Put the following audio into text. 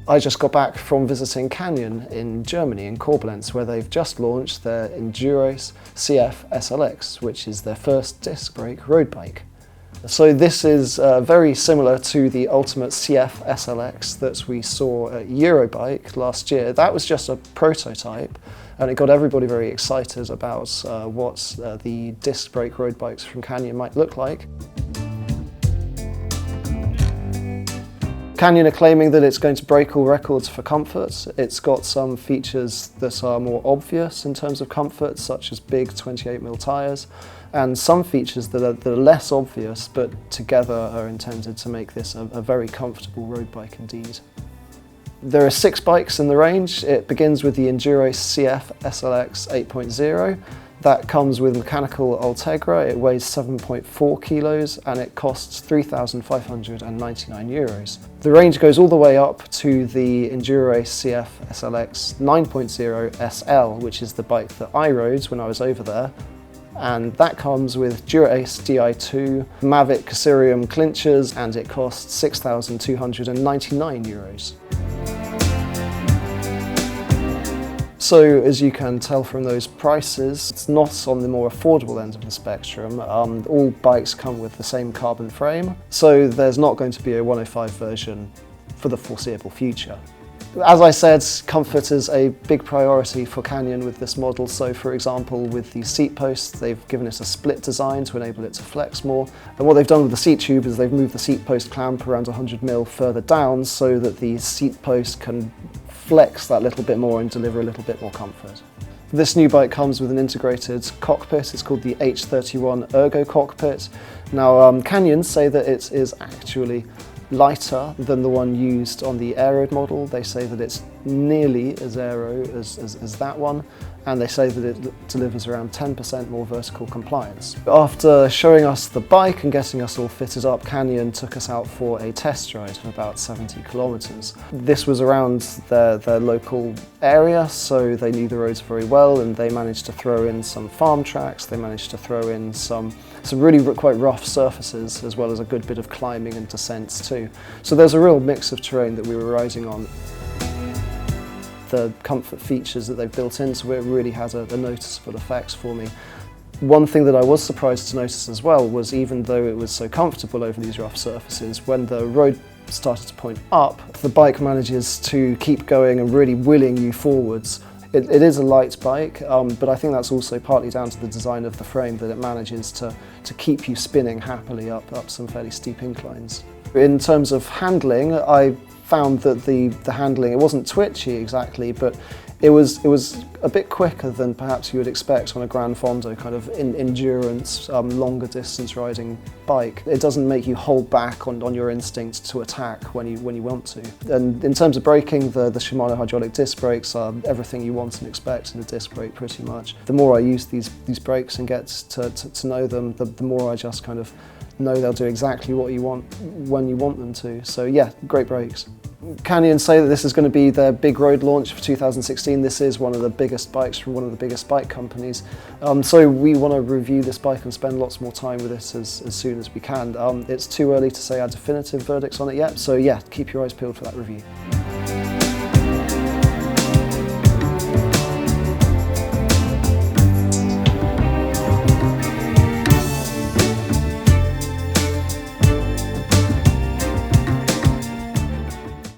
I just got back from visiting Canyon in Germany, in Koblenz, where they've just launched their Endurace CF SLX, which is their first disc brake road bike. So this is very similar to the Ultimate CF SLX that we saw at Eurobike last year. That was just a prototype, and it got everybody very excited about what the disc brake road bikes from Canyon might look like. Canyon are claiming that it's going to break all records for comfort. It's got some features that are more obvious in terms of comfort, such as big 28mm tyres, and some features that are less obvious, but together are intended to make this a very comfortable road bike indeed. There are 6 bikes in the range. It begins with the Endurace CF SLX 8.0. That comes with mechanical Ultegra. It weighs 7.4 kilos and it costs €3,599. The range goes all the way up to the Endurace CF SLX 9.0 SL, which is the bike that I rode when I was over there. And that comes with Dura-Ace Di2, Mavic Cerium clinchers, and it costs €6,299. So as you can tell from those prices, it's not on the more affordable end of the spectrum. All bikes come with the same carbon frame, so there's not going to be a 105 version for the foreseeable future. As I said, comfort is a big priority for Canyon with this model. So for example, with the seat posts, they've given it a split design to enable it to flex more. And what they've done with the seat tube is they've moved the seat post clamp around 100mm further down so that the seat post can flex that little bit more and deliver a little bit more comfort. This new bike comes with an integrated cockpit. It's called the H31 Ergo cockpit. Now Canyon say that it is actually lighter than the one used on the Aeroed model. They say that it's nearly as aero as that one, and they say that it delivers around 10% more vertical compliance. After showing us the bike and getting us all fitted up, Canyon took us out for a test ride of about 70 kilometers. This was around their local area, so they knew the roads very well, and they managed to throw in some farm tracks. They managed to throw in some really quite rough surfaces, as well as a good bit of climbing and descents too. So there's a real mix of terrain that we were riding on. The comfort features that they've built into it really has a noticeable effect for me. One thing that I was surprised to notice as well was, even though it was so comfortable over these rough surfaces, when the road started to point up, the bike manages to keep going and really willing you forwards. It is a light bike, but I think that's also partly down to the design of the frame, that it manages to keep you spinning happily up some fairly steep inclines. In terms of handling, I found that the handling, it wasn't twitchy exactly, but it was a bit quicker than perhaps you would expect on a Gran Fondo kind of endurance, longer distance riding bike. It doesn't make you hold back on your instinct to attack when you want to. And in terms of braking, the Shimano hydraulic disc brakes are everything you want and expect in a disc brake pretty much. The more I use these brakes and get to know them, the more I just kind of know they'll do exactly what you want when you want them to. So yeah, great brakes. Canyon say that this is going to be their big road launch for 2016. This is one of the biggest bikes from one of the biggest bike companies. So we want to review this bike and spend lots more time with it as soon as we can. It's too early to say our definitive verdicts on it yet, so yeah, keep your eyes peeled for that review.